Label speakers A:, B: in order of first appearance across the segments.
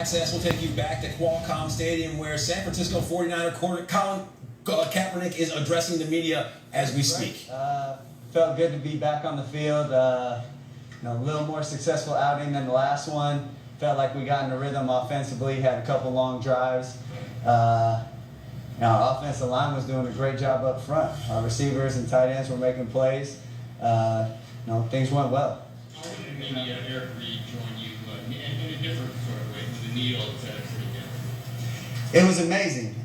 A: Access will take you back to Qualcomm Stadium, where San Francisco 49er Colin Kaepernick is addressing the media as we speak.
B: Felt good to be back on the field. A little more successful outing than the last one. Felt like we got in the rhythm offensively, had a couple long drives. Our offensive line was doing a great job up front. Our receivers and tight ends were making plays. Things went well.
C: How did the media, Eric Reed, join you in a different sort of way, with the needle, etc.?
B: It was amazing.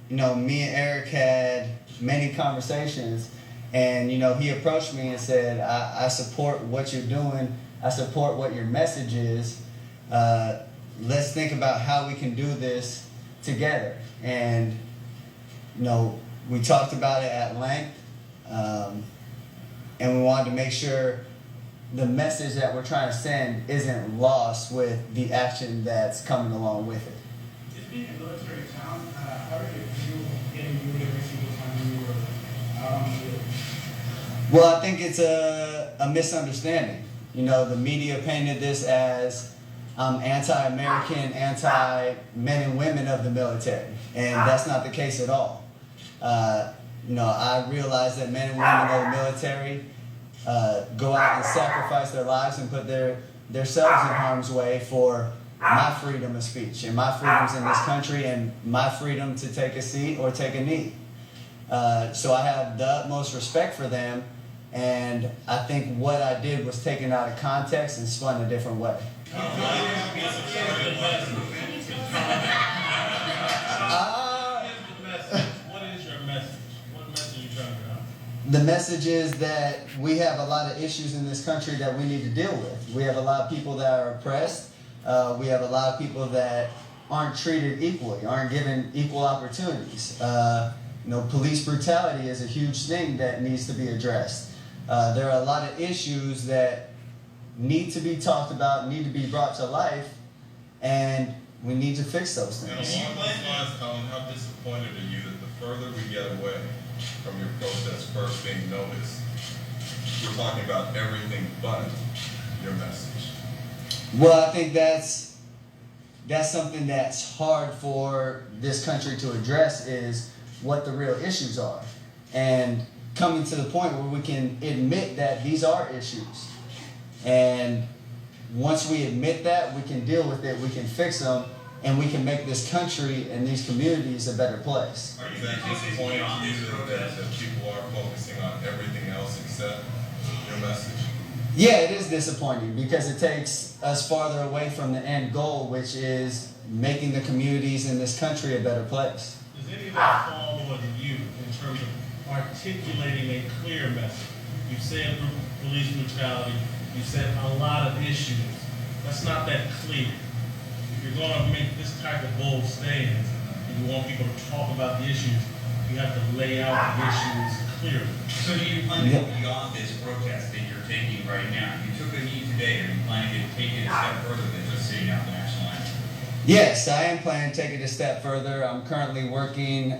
B: Me and Eric had many conversations, and he approached me and said, I support what you're doing. I support what your message is. Let's think about how we can do this together. And we talked about it at length, and we wanted to make sure the message that we're trying to send isn't lost with the action that's coming along with it.
D: Just being a military town, how did it feel getting moved every single time you were out on the field?
B: Well, I think it's a misunderstanding. The media painted this as anti-American, anti-men and women of the military, and that's not the case at all. I realize that men and women of the military go out and sacrifice their lives and put themselves in harm's way for my freedom of speech and my freedoms in this country and my freedom to take a seat or take a knee. So I have the utmost respect for them, and I think what I did was taken out of context and spun a different way. The message is that we have a lot of issues in this country that we need to deal with. We have a lot of people that are oppressed. We have a lot of people that aren't treated equally, aren't given equal opportunities. Police brutality is a huge thing that needs to be addressed. There are a lot of issues that need to be talked about, need to be brought to life, and we need to fix those things.
E: And along those lines, Colin, how disappointed are you that the further we get away from your protest first being noticed, we're talking about everything but your message?
B: Well, I think that's something that's hard for this country to address, is what the real issues are. And coming to the point where we can admit that these are issues. And once we admit that, we can deal with it, we can fix them, and we can make this country and these communities a better place.
E: Are you disappointed to you that people are focusing on everything else except your message?
B: Yeah, it is disappointing because it takes us farther away from the end goal, which is making the communities in this country a better place.
C: Does any of that fall on you in terms of articulating a clear message? You said police brutality, you said a lot of issues. That's not that clear. If you're going to make this type of bold stance and you want people to talk about the issues, you have to lay out the issues clearly.
F: So do you plan to go beyond this protest that you're taking right now? You took a knee today. Are you planning to take it a step further than just sitting out the national anthem?
B: Yes, I am planning to take it a step further. I'm currently working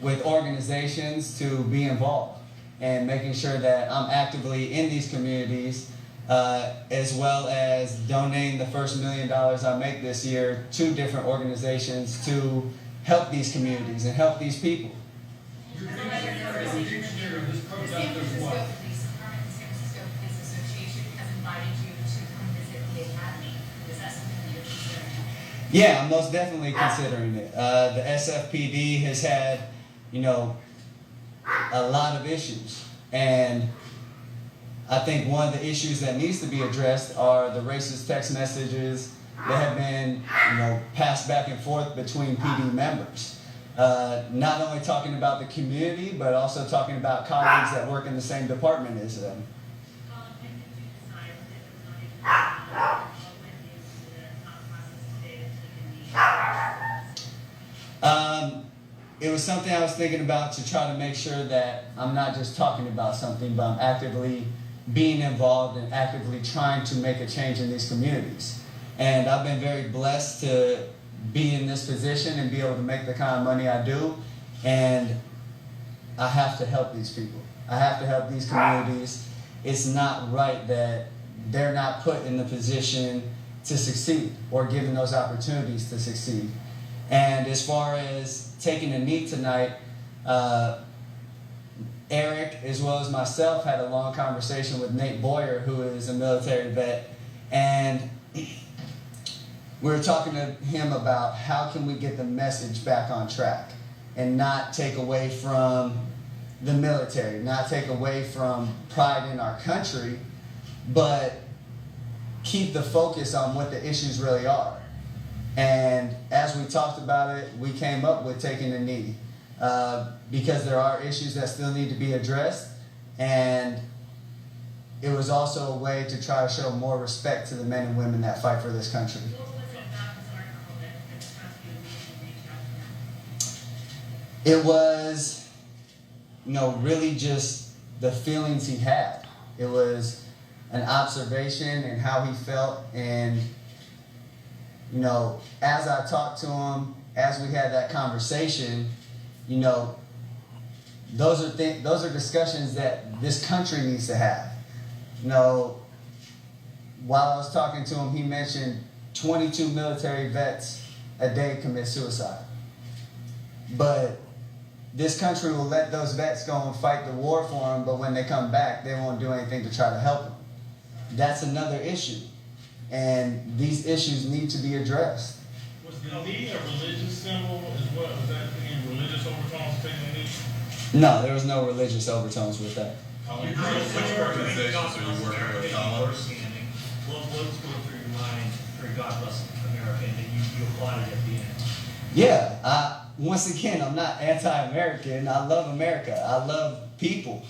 B: with organizations to be involved and making sure that I'm actively in these communities, as well as donating the first $1 million I make this year to different organizations to help these communities and help these people.
D: The San Francisco Police Department, the San Francisco Police Association has invited you to come visit the academy. Is that something that you're considering?
B: Yeah, I'm most definitely considering it. The SFPD has had, a lot of issues, and I think one of the issues that needs to be addressed are the racist text messages that have been, passed back and forth between PD members. Not only talking about the community, but also talking about colleagues that work in the same department as them. It was something I was thinking about to try to make sure that I'm not just talking about something, but I'm actively being involved and actively trying to make a change in these communities. And I've been very blessed to be in this position and be able to make the kind of money I do. And I have to help these people. I have to help these communities. It's not right that they're not put in the position to succeed or given those opportunities to succeed. And as far as taking a knee tonight, Eric, as well as myself, had a long conversation with Nate Boyer, who is a military vet, and we were talking to him about how can we get the message back on track and not take away from the military, not take away from pride in our country, but keep the focus on what the issues really are. And as we talked about it, we came up with taking a knee because there are issues that still need to be addressed, and it was also a way to try to show more respect to the men and women that fight for this country.
D: What was it about this article that caused you to reach out to him?
B: It was, really just the feelings he had. It was an observation and how he felt, and as I talked to him, as we had that conversation, those are discussions that this country needs to have. While I was talking to him, he mentioned 22 military vets a day commit suicide. But this country will let those vets go and fight the war for them, but when they come back, they won't do anything to try to help them. That's another issue. And these issues need to be addressed.
C: Was the knee a religious symbol as well? Was that any religious overtones taking the knee?
B: No, there was no religious overtones with that.
E: Which organizations are you working with, Colin?
G: What's going through your mind for God Bless America, and then you applauded at the end?
B: Yeah, once again, I'm not anti-American. I love America. I love people.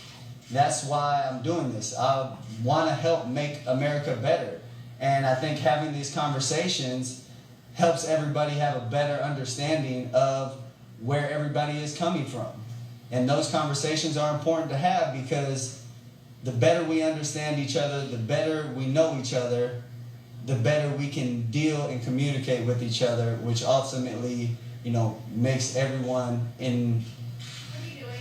B: That's why I'm doing this. I want to help make America better. And I think having these conversations helps everybody have a better understanding of where everybody is coming from. And those conversations are important to have because the better we understand each other, the better we know each other, the better we can deal and communicate with each other, which ultimately, makes everyone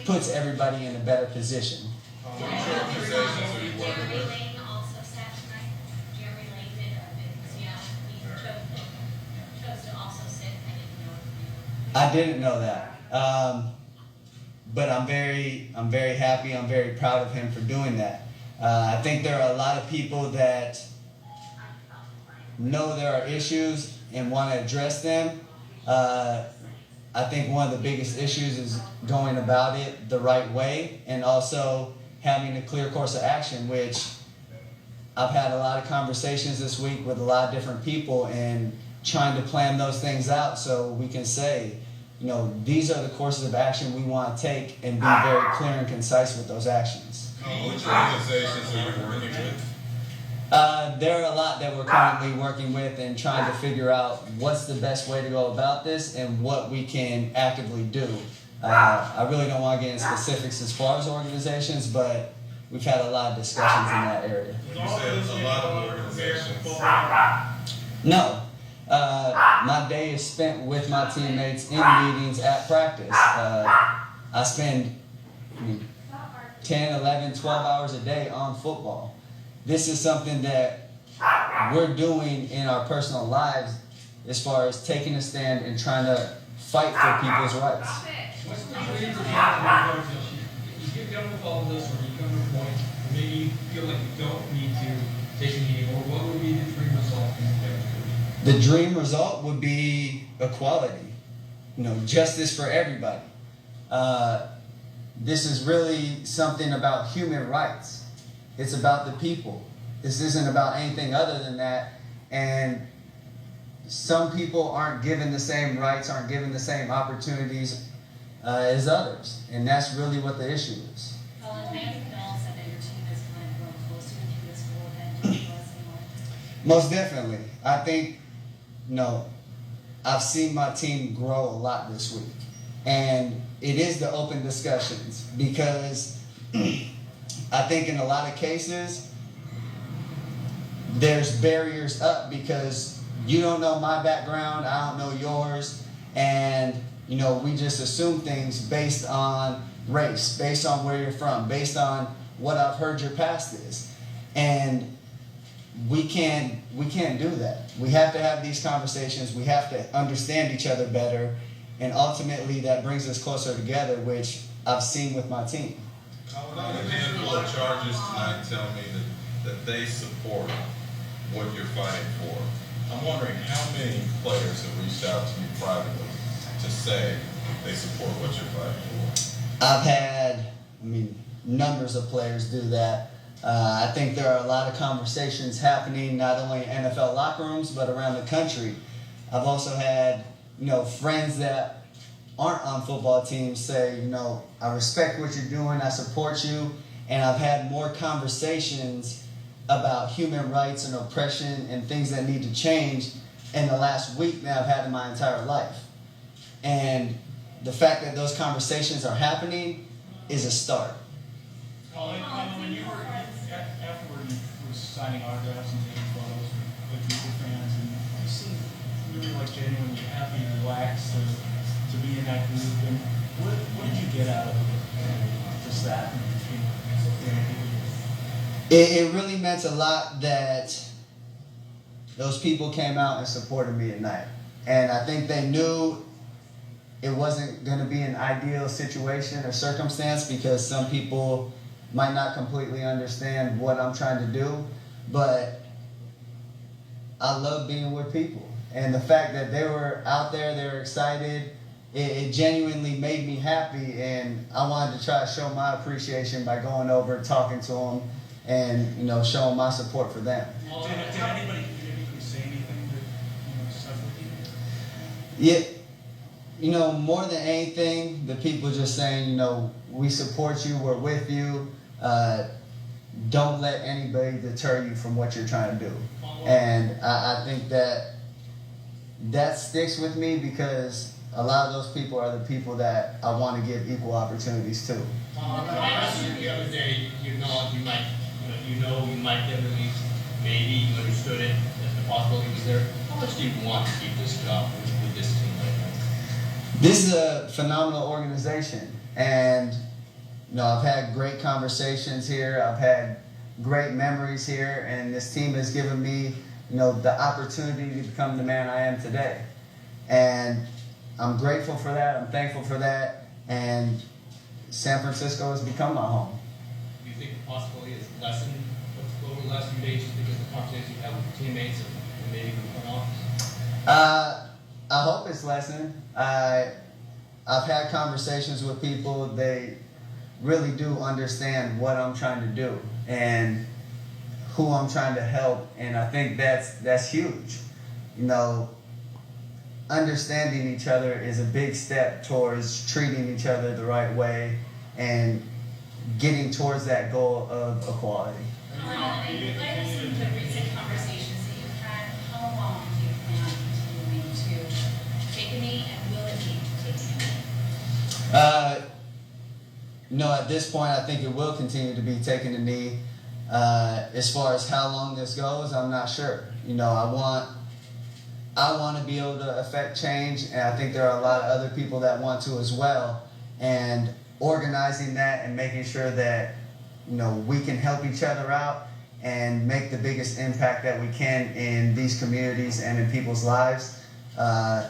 B: puts everybody in a better position.
E: Which organizations are you working with?
D: Lane also sat tonight. Jeremy Lane did, he chose to also sit. I didn't know.
B: I didn't know that. But I'm very happy. I'm very proud of him for doing that. I think there are a lot of people that know there are issues and want to address them. I think one of the biggest issues is going about it the right way and also having a clear course of action, which I've had a lot of conversations this week with a lot of different people and trying to plan those things out so we can say, these are the courses of action we want to take and be very clear and concise with those actions.
E: Which organizations are you working with?
B: There are a lot that we're currently working with and trying to figure out what's the best way to go about this and what we can actively do. I really don't want to get into specifics as far as organizations, but we've had a lot of discussions in that area.
E: You said a lot of organizations.
B: No. My day is spent with my teammates in meetings at practice. I spend 10, 11, 12 hours a day on football. This is something that we're doing in our personal lives as far as taking a stand and trying to fight for people's rights.
H: What's the dream for you get done with all of this, or you come to a point where maybe you feel like you don't need to take a meeting, or what would be the dream result?
B: The dream result would be equality, justice for everybody. This is really something about human rights. It's about the people. This isn't about anything other than that. And some people aren't given the same rights, aren't given the same opportunities as others. And that's really what the issue is.
D: Colin, Matthew Bell said that your team has kind of grown closer with you this whole event than it was anymore.
B: Most definitely. I think, I've seen my team grow a lot this week. And it is the open discussions because I think in a lot of cases, there's barriers up because you don't know my background, I don't know yours, and we just assume things based on race, based on where you're from, based on what I've heard your past is. And we can't do that. We have to have these conversations. We have to understand each other better, and ultimately that brings us closer together, which I've seen with my team.
E: A handful of charges tonight tell me that they support what you're fighting for. I'm wondering how many players have reached out to you privately to say they support what you're fighting for?
B: I've had, numbers of players do that. I think there are a lot of conversations happening not only in NFL locker rooms but around the country. I've also had, friends that aren't on football teams say, I respect what you're doing, I support you, and I've had more conversations about human rights and oppression and things that need to change in the last week than I've had in my entire life. And the fact that those conversations are happening is a start.
I: Colin, when you were afterward, you were signing autographs and taking photos with Google fans, and you seemed really genuinely happy and relaxed to be in that group. And what did you get out of just that?
B: It really meant a lot that those people came out and supported me at night. And I think they knew it wasn't going to be an ideal situation or circumstance because some people might not completely understand what I'm trying to do. But I love being with people. And the fact that they were out there, they were excited, it genuinely made me happy. And I wanted to try to show my appreciation by going over and talking to them and, showing my support for them.
I: Did anybody say anything that stuck with you?
B: Yeah, more than anything, the people just saying, we support you, we're with you. Don't let anybody deter you from what you're trying to do. And I think that sticks with me because a lot of those people are the people that I want to give equal opportunities to.
H: The other day, you might get released. Maybe you understood it, that the possibility was there. How much do you want to keep this job with this team right now?
B: This is a phenomenal organization, and I've had great conversations here. I've had great memories here, and this team has given me, the opportunity to become the man I am today. And I'm grateful for that. I'm thankful for that. And San Francisco has become my home.
H: Do you think the possibility is lessened over the last few days just because of the conversations you have with teammates and maybe even the front office?
B: I hope it's lessened. I've had conversations with people. They really do understand what I'm trying to do and who I'm trying to help, and I think that's huge. Understanding each other is a big step towards treating each other the right way and getting towards that goal of equality.
D: In light of some of the recent conversations that you've had, how long do you plan on continuing to take a knee, and will it be taking a knee?
B: No, at this point, I think it will continue to be taking a knee. As far as how long this goes, I'm not sure. I want to be able to affect change, and I think there are a lot of other people that want to as well. And organizing that and making sure that we can help each other out and make the biggest impact that we can in these communities and in people's lives. I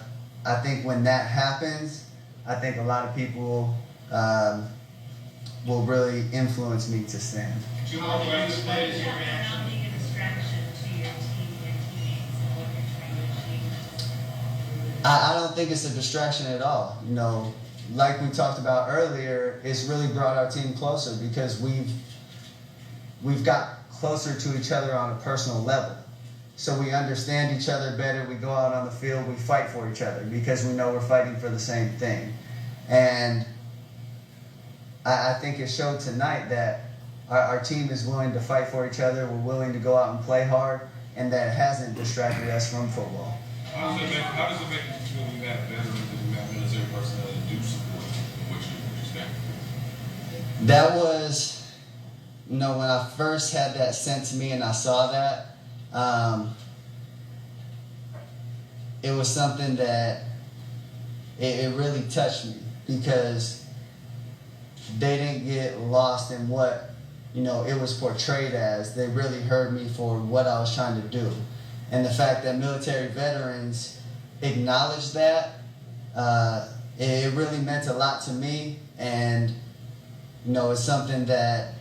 B: think when that happens, I think a lot of people will really influence me to stand.
H: Two more questions, please.
D: Not being a distraction to your team and teammates and what you're trying to achieve.
B: I don't think it's a distraction at all. Like we talked about earlier, it's really brought our team closer because we've got closer to each other on a personal level. So we understand each other better. We go out on the field, we fight for each other because we know we're fighting for the same thing. And I think it showed tonight that our team is willing to fight for each other. We're willing to go out and play hard, and that hasn't distracted us from football.
E: How does it make you feel when you have veterans and you have military personnel that do support what you stand for?
B: That was, when I first had that sent to me and I saw that, it was something that it really touched me because they didn't get lost in what you know, it was portrayed as. They really heard me for what I was trying to do. And the fact that military veterans acknowledged that, it really meant a lot to me. And, you know, it's something that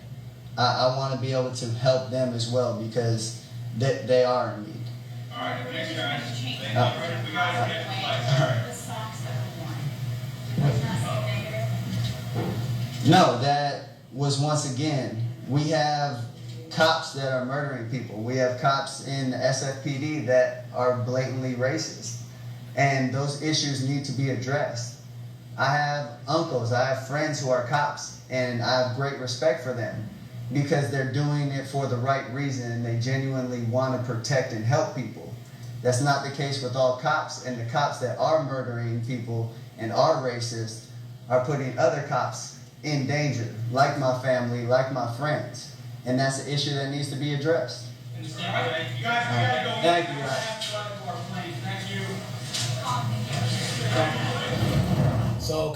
B: I want to be able to help them as well, because they are in need.
F: All right, thanks, guys. Thank you. We
D: The
F: gotta get to place. All right.
D: socks that were worn. Did those not say negative?
B: No, that was once again, we have cops that are murdering people. We have cops in the SFPD that are blatantly racist. And those issues need to be addressed. I have uncles, I have friends who are cops, and I have great respect for them because they're doing it for the right reason and they genuinely want to protect and help people. That's not the case with all cops, and the cops that are murdering people and are racist are putting other cops in danger, like my family, like my friends. And that's an issue that needs to be addressed.
F: You guys, we gotta go.
B: Thank you, guys.
F: Thank you.
A: So